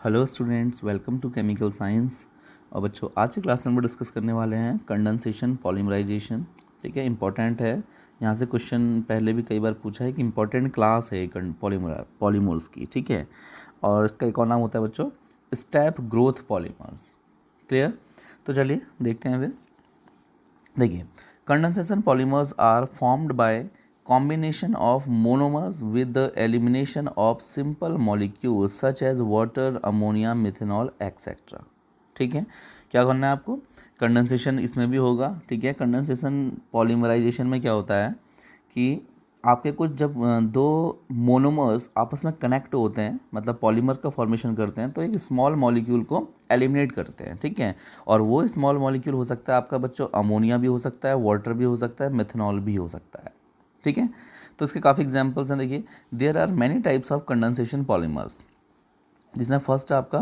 Hello students, welcome to chemical science. और बच्चों, आज के क्लास नंबर डिस्कस करने वाले हैं कंडेंसेशन पॉलीमराइजेशन। ठीक है, इंपॉर्टेंट है। यहाँ से क्वेश्चन पहले भी कई बार पूछा है कि इंपॉर्टेंट क्लास है पॉलीमर्स की। ठीक है, और इसका एक और नाम होता है बच्चों स्टेप ग्रोथ पॉलीमर्स। क्लियर? तो चलिए देखते हैं फिर। देखिए, condensation polymers are formed by combination of monomers with the elimination of simple molecules such as water, ammonia, methanol, etc. ठीक है, क्या करना है आपको? कंडेंसेशन इसमें भी होगा। ठीक है, कंडेंसेशन पॉलीमराइजेशन में क्या होता है कि आपके कुछ जब दो मोनोमर्स आपस में कनेक्ट होते हैं, मतलब पॉलीमर का फॉर्मेशन करते हैं, तो एक स्मॉल मॉलिक्यूल को एलिमिनेट करते हैं। ठीक है, और वो स्मॉल मॉलिक्यूल हो सकता है आपका बच्चों अमोनिया भी हो सकता है, वाटर भी हो सकता है, मेथनॉल भी हो सकता है। ठीक है, तो इसके काफ़ी एग्जांपल्स हैं। देखिए, there are many types of condensation polymers, जिसमें फर्स्ट है आपका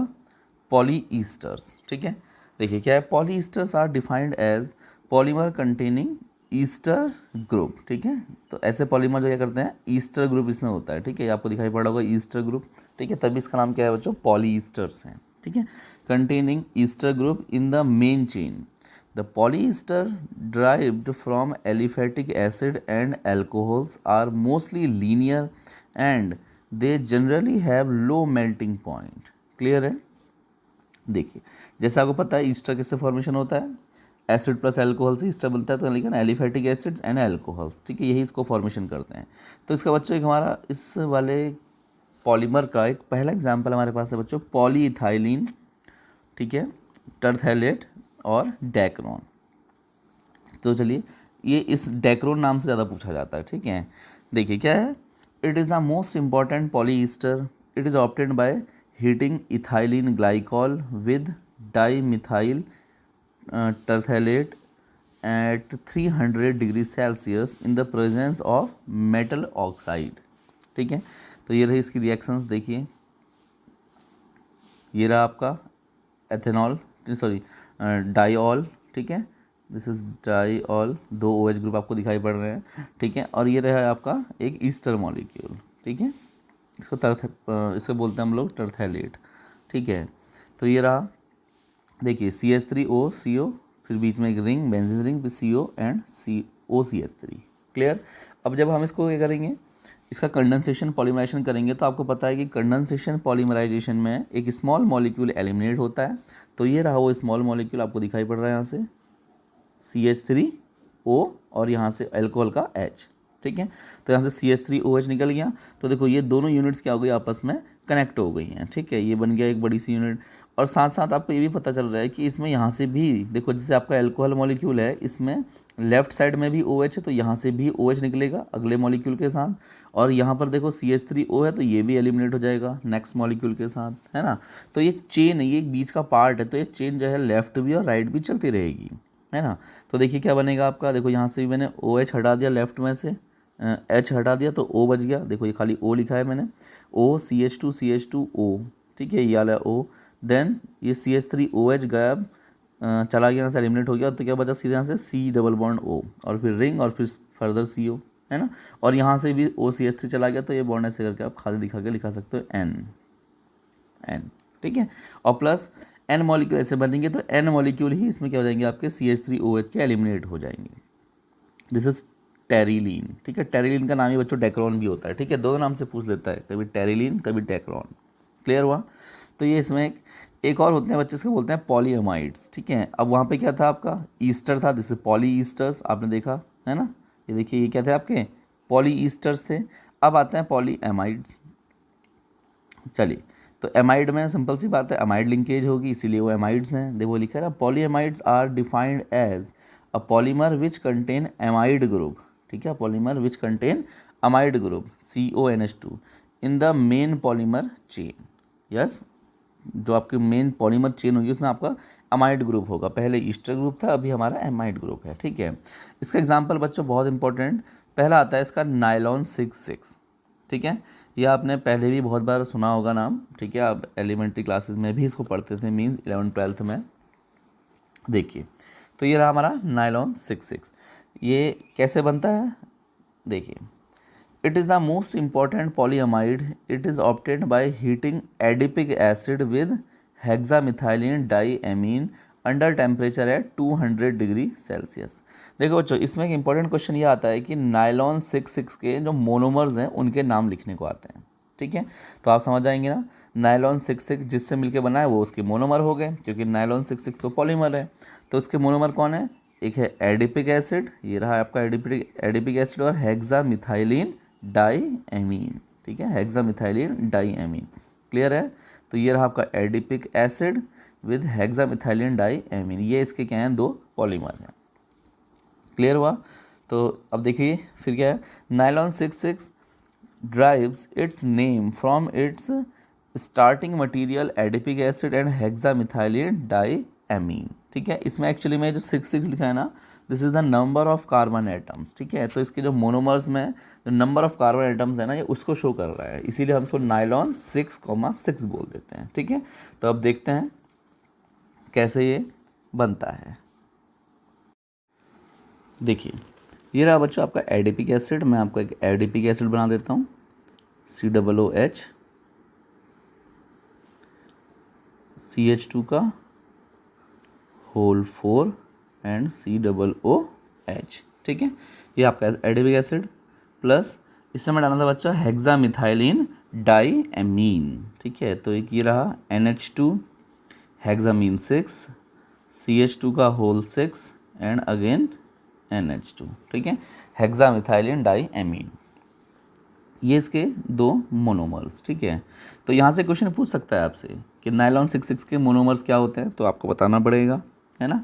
पॉलीईस्टर्स। ठीक है, देखिए क्या है, polyesters are defined as polymer containing ester group. ठीक है, तो ऐसे पॉलीमर जो क्या करते हैं, ईस्टर ग्रुप इसमें होता है। ठीक है, ये आपको दिखाई पड़ा होगा ईस्टर ग्रुप। ठीक है, तभी इसका नाम क्या है बच्चों, पॉलीईस्टर्स हैं। ठीक है, containing ester group in the main chain. The polyester derived from aliphatic acid and alcohols are mostly linear and they generally have low melting point. Clear है? देखिए, जैसे आपको पता है ईस्टर किससे फॉर्मेशन होता है, एसिड प्लस अल्कोहल से ईस्टर बनता है, तो लेकिन एलिफेटिक एसिड्स एंड अल्कोहल्स। ठीक है, यही इसको फॉर्मेशन करते हैं। तो इसका बच्चों एक हमारा इस वाले पॉलीमर का एक पहला एग्जाम्पल हमारे पास है बच्चों पॉलीइथाइलिन। ठीक है, टरथैलेट और डेक्रोन। तो चलिए, ये इस डेक्रोन नाम से ज़्यादा पूछा जाता है। ठीक है, देखिए क्या है, it is the most important polyester. It is obtained by heating ethylene glycol with dimethyl terephthalate at 300 degree Celsius in the presence of metal oxide. ठीक है, तो ये रही इसकी रिएक्शंस। देखिए, ये रहा आपका एथेनॉल, सॉरी डाईऑल। ठीक है, दिस इज डाईऑल, दो OH ग्रुप आपको दिखाई पड़ रहे हैं। ठीक है, और ये रहा आपका एक ईस्टर मॉलिक्यूल। ठीक है, इसको बोलते हैं हम लोग टरथैलेट। ठीक है, तो ये रहा, देखिए CH3O फिर बीच में एक रिंग, बेंजीन रिंग, फिर CO एंड COCH3। क्लियर? अब जब हम इसको क्या करेंगे, इसका कंडेंसेशन पॉलीमराइजेशन करेंगे, तो आपको पता है कि कंडेंसेशन पॉलीमराइजेशन में एक स्मॉल मॉलिक्यूल एलिमिनेट होता है। तो ये रहा वो स्मॉल मॉलिक्यूल आपको दिखाई पड़ रहा है यहाँ से CH3O, और यहाँ से अल्कोहल का H। ठीक है, तो यहाँ से CH3OH निकल गया। तो देखो ये दोनों यूनिट्स क्या हो गई, आपस में कनेक्ट हो गई हैं। ठीक है, ये बन गया एक बड़ी सी यूनिट। और साथ साथ आपको ये भी पता चल रहा है कि इसमें यहाँ से भी देखो, जैसे आपका अल्कोहल मॉलिक्यूल है, इसमें लेफ्ट साइड में भी OH है, तो यहाँ से भी OH निकलेगा अगले मॉलिक्यूल के साथ। और यहाँ पर देखो CH3O है, तो ये भी एलिमिनेट हो जाएगा नेक्स्ट मॉलिक्यूल के साथ, है ना। तो ये चेन है, ये एक बीच का पार्ट है, तो ये चेन जो है लेफ्ट भी और राइट भी चलती रहेगी, है ना। तो देखिए क्या बनेगा आपका, देखो यहाँ से भी मैंने OH हटा दिया लेफ्ट में से, H हटा दिया तो O बच गया। देखो ये खाली O लिखा है मैंने, OCH2CH2O। ठीक है, ये वाला O। देन ये CH3OH गायब, चला गया, यहाँ से एलिमिनेट हो गया। तो क्या बचा सीधे यहाँ से C डबल बॉन्ड O, और फिर रिंग, और फिर फर्दर CO, है ना। और यहाँ से भी OCH3 चला गया, तो ये बॉन्ड ऐसे करके आप खाली दिखा के लिखा सकते हो N। ठीक है, और प्लस N मॉलिक्यूल ऐसे बनेंगे, तो N मॉलिक्यूल ही इसमें क्या हो जाएंगे, आपके CH3OH के एलिमिनेट हो जाएंगे। This is terylene. ठीक है, टेरिलीन का नाम ही बच्चों डेक्रोन भी होता है। ठीक है, दोनों नाम से पूछ लेता है, कभी टेरिलीन कभी डेक्रोन। क्लियर हुआ? तो ये इसमें एक और होते हैं बच्चे, इसको बोलते हैं पॉलीएमाइड्स। ठीक है, अब वहाँ पे क्या था आपका, ईस्टर था, जैसे पॉली ईस्टर्स आपने देखा है ना। ये देखिए, ये क्या थे आपके, पॉली ईस्टर्स थे। अब आते हैं पॉलीएमाइड्स। चलिए, तो एमाइड में सिंपल सी बात है, एमाइड लिंकेज होगी, इसीलिए वो एमाइड्स हैं। देखो लिखा है ना, polyamides are defined as a polymer which contain amide group. ठीक है, polymer which contain amide group CONH2 in the main polymer chain. Yes, जो आपकी मेन पॉलीमर चेन होगी उसमें आपका अमाइड ग्रुप होगा। पहले ईस्टर ग्रुप था, अभी हमारा एमाइड ग्रुप है। ठीक है, इसका एग्जाम्पल बच्चों बहुत इंपॉर्टेंट, पहला आता है इसका नायलॉन 6,6। ठीक है, ये आपने पहले भी बहुत बार सुना होगा नाम। ठीक है, आप एलिमेंट्री क्लासेस में भी इसको पढ़ते थे, मीन्स 11th-12th में। देखिए, तो ये रहा हमारा नायलॉन 6,6। ये कैसे बनता है, देखिए It is the most important polyamide. It is obtained by heating adipic acid with hexamethylene diamine under temperature है 200 डिग्री सेल्सियस। देखो बच्चों, इसमें एक इंपॉर्टेंट क्वेश्चन ये आता है कि नायलॉन 66 के जो मोनोमर्स हैं उनके नाम लिखने को आते हैं। ठीक है, तो आप समझ जाएंगे ना, नायलॉन 66 जिससे मिलके बना है वो उसके मोनोमर हो गए, क्योंकि नायलॉन 66 तो पॉलीमर है। तो उसके मोनोमर कौन है? एक है एडिपिक एसिड, ये रहा आपका एडिपिक एसिड, और हेक्सामिथाइलिन डाईएमीन। ठीक है, हेक्सामिथाइलिन डाईएमीन। क्लियर है? तो ये रहा आपका एडिपिक एसिड विद हेक्सामिथाइलिन डाईएमीन, ये इसके क्या हैं? दो पॉलीमर हैं। क्लियर हुआ? तो अब देखिए फिर क्या है, nylon 66 derives its name from its starting material adipic acid and hexamethylene diamine. ठीक है, इसमें एक्चुअली में जो 66 लिखा है ना, this is the number of carbon atoms. ठीक है, तो इसके जो मोनोमर्स में जो नंबर ऑफ कार्बन एटम्स है ना, ये उसको शो कर रहा है, इसीलिए हम इसको नायलॉन 6,6 बोल देते हैं। ठीक है, तो अब देखते हैं कैसे ये बनता है। देखिए, ये रहा बच्चों आपका एडिपिक एसिड। मैं आपको एक एडिपिक एसिड बना देता हूँ, COOH, CH2 का होल 4 एंड COOH। ठीक है, ये आपका एडिपिक एसिड, प्लस इससे मैं डालना था बच्चा हेक्सामिथाइलिन डाईएमीन। ठीक है, तो एक ये रहा NH2 हेक्सामीन 6, CH2 का होल 6 एंड अगेन NH2। ठीक है, हेक्सामिथाइलिन डाईएमीन, ये इसके दो मोनोमर्स। ठीक है, तो यहाँ से क्वेश्चन पूछ सकता है आपसे कि नायलॉन 66 के मोनोमर्स क्या होते हैं, तो आपको बताना पड़ेगा, है ना।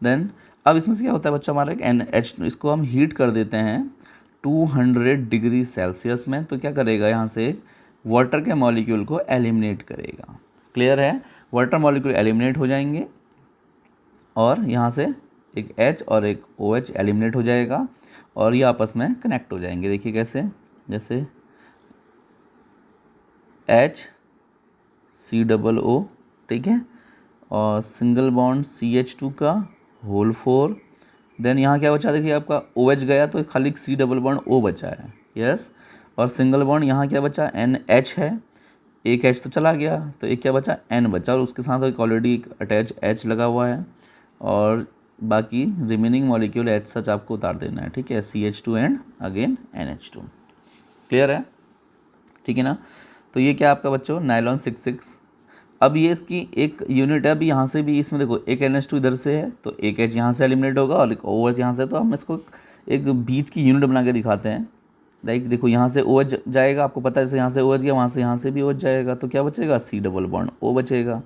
देन अब इसमें से क्या होता है बच्चा, हमारा एक NH, इसको हम हीट कर देते हैं 200 डिग्री सेल्सियस में, तो क्या करेगा, यहाँ से वाटर के मॉलिक्यूल को एलिमिनेट करेगा। क्लियर है? वाटर मॉलिक्यूल एलिमिनेट हो जाएंगे और यहाँ से एक H और एक OH एलिमिनेट हो जाएगा और ये आपस में कनेक्ट हो जाएंगे। देखिए कैसे, जैसे HCOO, ठीक है, और सिंगल बॉन्ड CH2 का होल 4। देन यहाँ क्या बचा, देखिए आपका OH गया तो खाली C डबल बॉन्ड O बचा है, यस। और सिंगल बॉन्ड यहाँ क्या बचा, NH है, एक H तो चला गया, तो एक क्या बचा, N बचा, और उसके साथ एक ऑलरेडी एक अटैच H लगा हुआ है, और बाकी रिमेनिंग मॉलिक्यूल एच सच आपको उतार देना है। ठीक है, CH2 and again NH2। Clear है? ठीक है ना। तो ये क्या आपका बच्चों, नायलॉन 66। अब ये इसकी एक यूनिट है, अभी यहाँ से भी इसमें देखो एक NH2 इधर से है तो एक H यहाँ से एलिमिनेट होगा और एक OH यहाँ से, तो हम इसको एक बीच की यूनिट बना के दिखाते हैं। लाइक देखो यहाँ से OH जाएगा, आपको पता है जैसे यहाँ से OH गया, वहाँ से यहाँ से भी OH जाएगा, तो क्या बचेगा, C डबल बॉन्ड O बचेगा।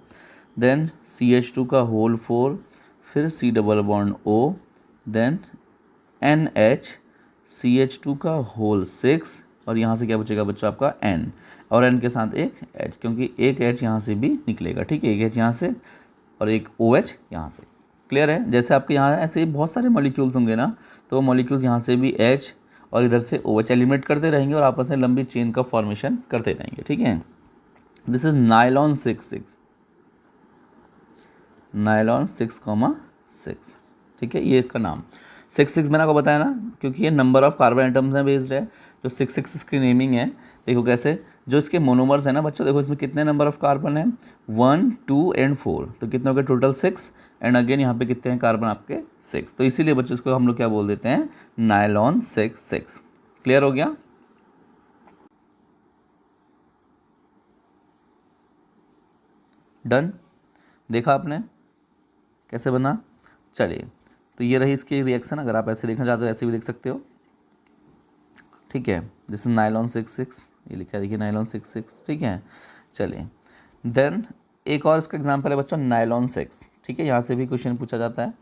देन CH2 का होल 4, फिर C double bond O, then NH, CH2 का होल 6, और यहाँ से क्या बचेगा बच्चों आपका N, और N के साथ एक H, क्योंकि एक H यहाँ से भी निकलेगा। ठीक है, एक H यहाँ से और एक OH यहाँ से। क्लियर है? जैसे आपके यहाँ ऐसे बहुत सारे मॉलिक्यूल्स होंगे ना, तो वो मॉलिक्यूल्स यहाँ से भी H और इधर से OH एलिमिनेट करते रहेंगे और आपस में लंबी चेन का फॉर्मेशन करते रहेंगे। ठीक है, दिस इज नायलॉन 66, नायलॉन 6,6। ठीक है, ये इसका नाम 66 मैंने आपको बताया ना, क्योंकि ये नंबर ऑफ कार्बन एटम्स हैं बेस्ड है। जो 66 की नेमिंग है, देखो कैसे, जो इसके मोनोमर्स है ना बच्चों, देखो इसमें कितने नंबर ऑफ कार्बन है, 1, 2 एंड 4, तो कितने हो गए टोटल 6, एंड अगेन यहाँ पे कितने हैं कार्बन आपके 6, तो इसीलिए बच्चों इसको हम लोग क्या बोल देते हैं, नायलॉन 66। क्लियर हो गया? डन? देखा आपने कैसे बना? चलिए, तो ये रही इसकी रिएक्शन। अगर आप ऐसे देखना चाहते हो ऐसे भी देख सकते हो। ठीक है, दिस इज नायलॉन 66, ये लिखा है देखिए नायलॉन 66। ठीक है, चलिए देन एक और इसका एग्जांपल है बच्चों, नायलॉन 6। ठीक है, यहाँ से भी क्वेश्चन पूछा जाता है,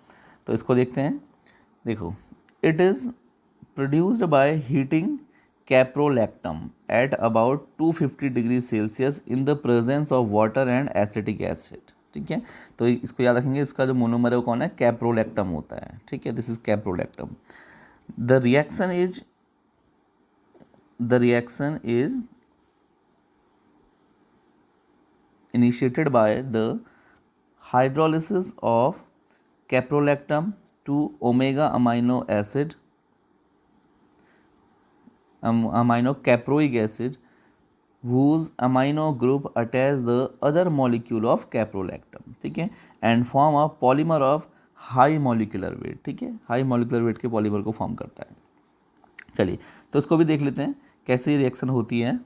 तो इसको देखते हैं। देखो, it is produced by heating caprolactam at about 250 degree Celsius in the presence of water and acetic acid. ठीक है, तो इसको याद रखेंगे, इसका जो मोनोमर है वो कौन है, कैप्रोलैक्टम होता है। ठीक है, this is caprolactam. The reaction is initiated by the hydrolysis of caprolactam to omega amino acid amino caproic acid whose amino group attach the other molecule of caprolactam, ठीक है, and form a polymer of high molecular weight, ठीक है, high molecular weight के polymer को form करता है। चलिए तो इसको भी देख लेते हैं कैसे रिएक्शन होती है।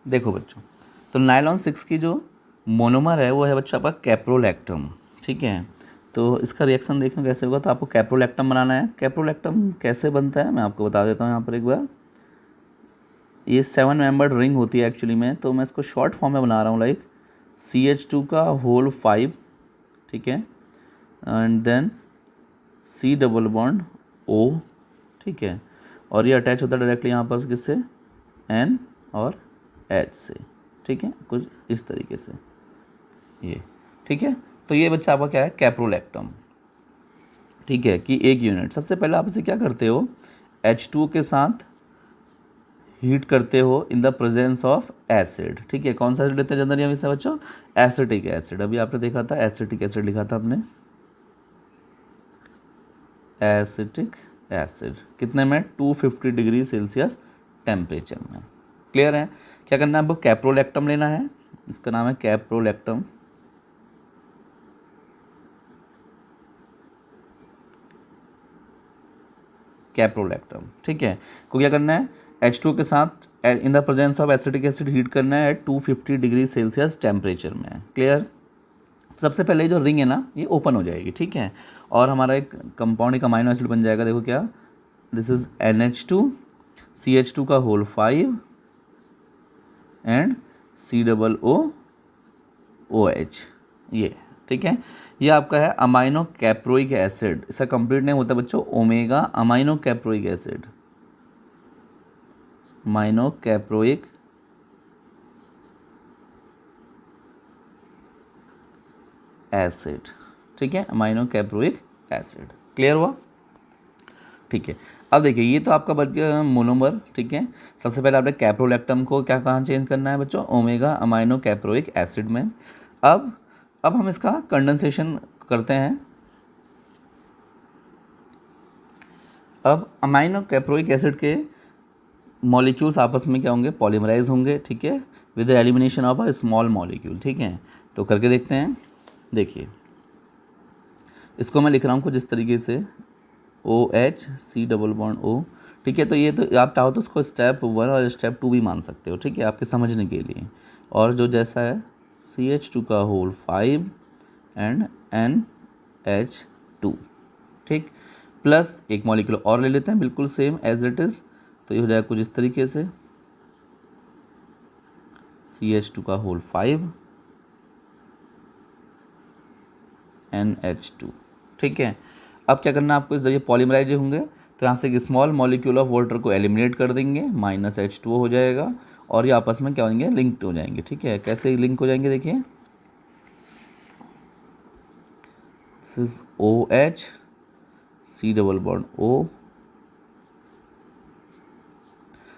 देखो बच्चों, तो नायलॉन 6 की जो मोनोमर है वो है बच्चों आपका कैप्रोलैक्टम, ठीक है। तो इसका रिएक्शन देखना कैसे होगा, तो आपको कैप्रोलैक्टम बनाना है। कैप्रोलैक्टम कैसे बनता है मैं आपको बता देता हूँ यहाँ पर एक बार। ये 7 मेंबर्ड रिंग होती है एक्चुअली में, तो मैं इसको शॉर्ट फॉर्म में बना रहा हूँ, लाइक CH2 का होल 5, ठीक है, and then C double bond O, ठीक है, और ये अटैच होता है डायरेक्टली यहाँ पर किससे, N और H से, ठीक है, कुछ इस तरीके से ये, ठीक है। तो ये बच्चा आपका क्या है, कैप्रोलैक्टम, ठीक है, कि एक यूनिट। सबसे पहले आप इसे क्या करते हो, H2 के साथ हीट करते हो इन द प्रेजेंस ऑफ एसिड, ठीक है। कौन सा एसिड लेते हैं जनरली हम इससे बच्चों, एसिटिक एसिड। अभी आपने देखा था एसिटिक एसिड लिखा था आपने, एसिटिक एसिड कितने में, 250 डिग्री सेल्सियस टेम्परेचर में। क्लियर है। क्या करना है, आपको कैप्रोलैक्टम लेना है, इसका नाम है कैप्रोलैक्टम, कैप्रोलैक्टम, ठीक है, को क्या करना है, H2 के साथ इन the presence of acetic acid heat करना है 250 डिग्री सेल्सियस टेम्परेचर में। क्लियर। सबसे पहले जो रिंग है ना ये ओपन हो जाएगी, ठीक है, और हमारा एक कंपाउंड, एक अमाइनो एसिड बन जाएगा। देखो क्या, दिस इज NH2, CH2 का whole 5 and C double O OH, ये, ठीक है। ये आपका है अमाइनो कैप्रोइक एसिड। इसका कंप्लीट नेम होता है बच्चों omega amino caproic acid, amino caproic acid, ठीक है, अमाइनो कैप्रोइक एसिड। क्लियर हुआ, ठीक है। अब देखिए ये तो आपका बच गया मोनोमर, ठीक है। सबसे पहले आपने कैप्रोलैक्टम को क्या कहाँ चेंज करना है बच्चों, ओमेगा अमाइनो कैप्रोइक एसिड में। अब हम इसका कंडेंसेशन करते हैं। अब अमाइनो कैप्रोइक एसिड के मॉलिक्यूल्स आपस में क्या होंगे, पॉलीमराइज होंगे, ठीक है, with elimination of a small molecule, ठीक है। तो करके देखते हैं। देखिए इसको मैं लिख रहा हूँ कुछ इस तरीके से, OH C double bond O, ठीक है। तो ये तो आप चाहो तो उसको स्टेप 1 और स्टेप 2 भी मान सकते हो, ठीक है, आपके समझने के लिए। और जो जैसा है CH2 का होल 5 एंड NH2, ठीक, प्लस एक मॉलिक्यूल और ले लेते हैं बिल्कुल सेम एज इट इज़। तो ये हो जाएगा कुछ इस तरीके से, CH2 का होल 5 NH2, ठीक है। अब क्या करना है आपको, इस जरिए पॉलीमराइज होंगे तो यहाँ से एक स्मॉल मॉलिक्यूल ऑफ वाटर को एलिमिनेट कर देंगे, -H2O हो जाएगा, और ये आपस में क्या होंगे, लिंक्ड हो जाएंगे, ठीक है। कैसे लिंक हो जाएंगे, देखिए this is OH C double bond O,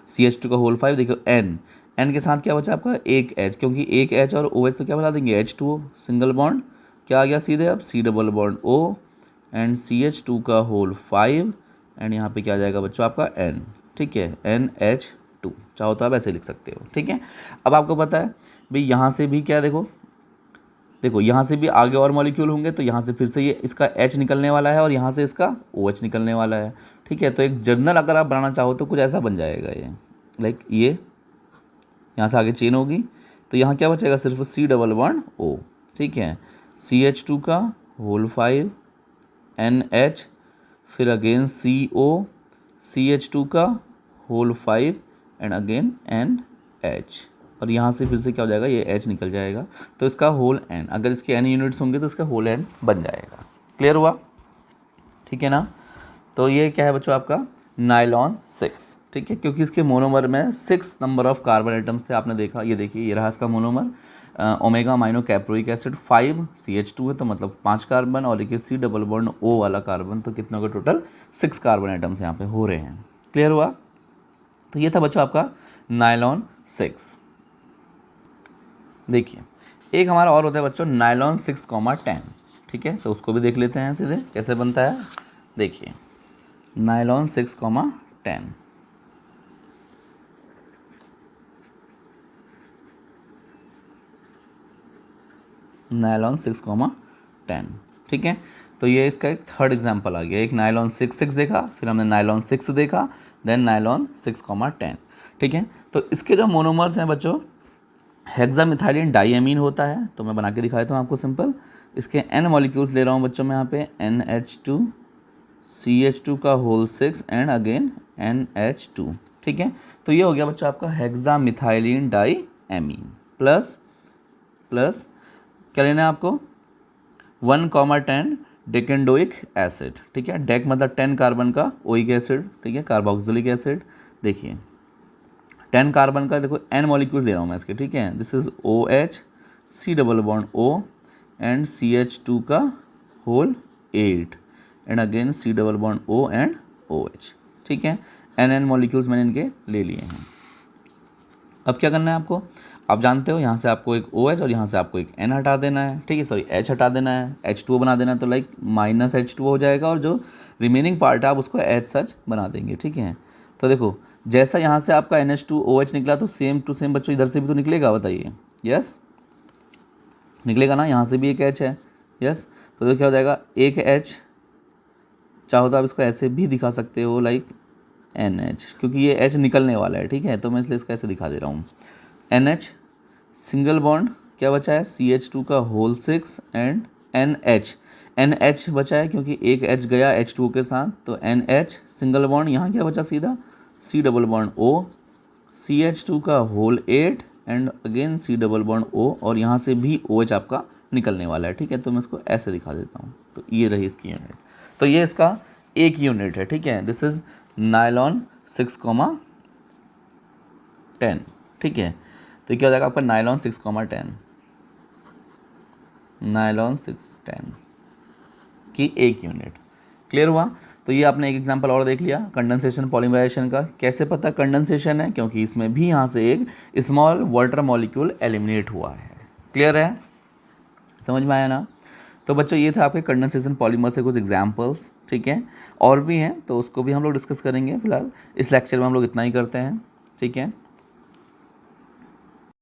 CH2 का होल 5, देखो N के साथ क्या बचा आपका, एक H, क्योंकि एक H और OH तो क्या बना देंगे, H2O, सिंगल बॉन्ड क्या आ गया सीधे, अब C double bond O and CH2 का होल 5 एंड यहाँ पे क्या आ जाएगा बच्चों आपका N, ठीक है, NH2, चाहो तो आप ऐसे लिख सकते हो, ठीक है। अब आपको पता है भाई यहाँ से भी क्या, देखो यहाँ से भी आगे और मॉलिक्यूल होंगे, तो यहाँ से फिर से ये इसका H निकलने वाला है और यहाँ से इसका OH निकलने वाला है, ठीक है। तो एक जर्नल अगर आप बनाना चाहो तो कुछ ऐसा बन जाएगा ये, लाइक ये यहाँ से आगे चेन होगी, तो यहाँ क्या बचेगा, सिर्फ C डबल बॉन्ड O, ठीक है, CH2 का होल 5 NH, फिर अगेन CO, CH2 का होल 5 एंड अगेन NH, और यहाँ से फिर से क्या हो जाएगा, ये H निकल जाएगा, तो इसका होल N, अगर इसके N यूनिट्स होंगे तो इसका होल N बन जाएगा। क्लियर हुआ, ठीक है ना। तो ये क्या है बच्चों आपका नायलॉन 6, ठीक है, क्योंकि इसके मोनोमर में 6 नंबर ऑफ कार्बन आइटम्स थे, आपने देखा, ये देखिए ये रहा इसका monomer, omega amino caproic acid 5 CH2 है, तो मतलब 5 कार्बन, और देखिए C डबल बॉन्ड O वाला कार्बन, तो कितना होगा टोटल 6 कार्बन आइटम्स यहाँ पे हो रहे हैं। क्लियर हुआ। तो ये था बच्चों आपका नायलॉन 6। देखिए एक हमारा और होता है बच्चों नायलॉन 6,10, ठीक है, तो उसको भी देख लेते हैं सीधे कैसे बनता है। देखिए नायलॉन 6,10, नायलॉन 6,10, ठीक है। तो ये इसका एक थर्ड एग्जांपल आ गया। एक नायलॉन 6 देखा, फिर हमने नायलॉन 6 देखा, देन नायलॉन 6,10, ठीक है। तो इसके जो मोनोमर्स हैं बच्चों, हेक्सामिथाइलिन डाइएमीन होता है, तो मैं बना के दिखा देता हूँ आपको सिंपल। इसके n मॉलिक्यूल्स ले रहा हूँ बच्चों मैं यहाँ पे, NH2 CH2 का होल 6 एंड अगेन NH2, ठीक है। तो ये हो गया बच्चों आपका हेक्सामिथाइलिन डाइएमीन प्लस प्लस क्या लेना है आपको, 1,10 डेकेंडोइक एसिड, ठीक है। डेक मतलब 10 कार्बन का ओइक एसिड, ठीक है, कार्बोक्सिलिक एसिड। देखिए 10 कार्बन का देखो n मॉलिक्यूल्स ले रहा हूँ मैं इसके, ठीक है। This is OH, C double bond O and CH2 का whole 8 and again C double bond O and OH, ठीक है। n मॉलिक्यूल्स मैंने इनके ले लिए हैं। अब क्या करना है आपको, आप जानते हो यहाँ से आपको एक OH और यहाँ से आपको एक N हटा देना है, ठीक है, सॉरी H हटा देना है, H2O बना देना है, तो लाइक -H2O हो जाएगा और जो रिमेनिंग पार्ट है आप उसको H सच बना देंगे, ठीक है। तो देखो जैसा यहाँ से आपका NH2OH निकला तो सेम टू सेम बच्चों इधर से भी तो निकलेगा, बताइए, यस निकलेगा ना, यहाँ से भी एक H है, यस। तो देखो क्या हो जाएगा, एक H, चाहो तो आप इसको ऐसे भी दिखा सकते हो लाइक NH, क्योंकि ये H निकलने वाला है, ठीक है, तो मैं इसलिए इसका ऐसे दिखा दे रहा हूँ। NH सिंगल बॉन्ड क्या बचा है, CH2 का होल 6 एंड NH बचा है क्योंकि एक H गया H2O के साथ, तो NH सिंगल बॉन्ड, यहाँ क्या बचा सीधा C double bond O, CH2 का whole 8 and again C double bond O, और यहाँ से भी OH आपका निकलने वाला है, ठीक है। तो मैं इसको ऐसे दिखा देता हूँ, तो ये रही इसकी यूनिट। तो ये इसका एक यूनिट है, ठीक है। दिस इज नायलॉन 6,10, ठीक है। तो क्या हो जाएगा आपका नायलॉन 6,10, नायलॉन 6,10 की एक यूनिट। क्लियर हुआ। तो ये आपने एक एग्जांपल और देख लिया कंडेंसेशन पॉलीमराइजेशन का। कैसे पता कंडेंसेशन है, क्योंकि इसमें भी यहाँ से एक स्मॉल वाटर मॉलिक्यूल एलिमिनेट हुआ है। क्लियर है, समझ में आया ना। तो बच्चों ये था आपके कंडेंसेशन पॉलीमर से कुछ एग्जांपल्स, ठीक है। और भी हैं तो उसको भी हम लोग डिस्कस करेंगे, फिलहाल इस लेक्चर में हम लोग इतना ही करते हैं, ठीक है।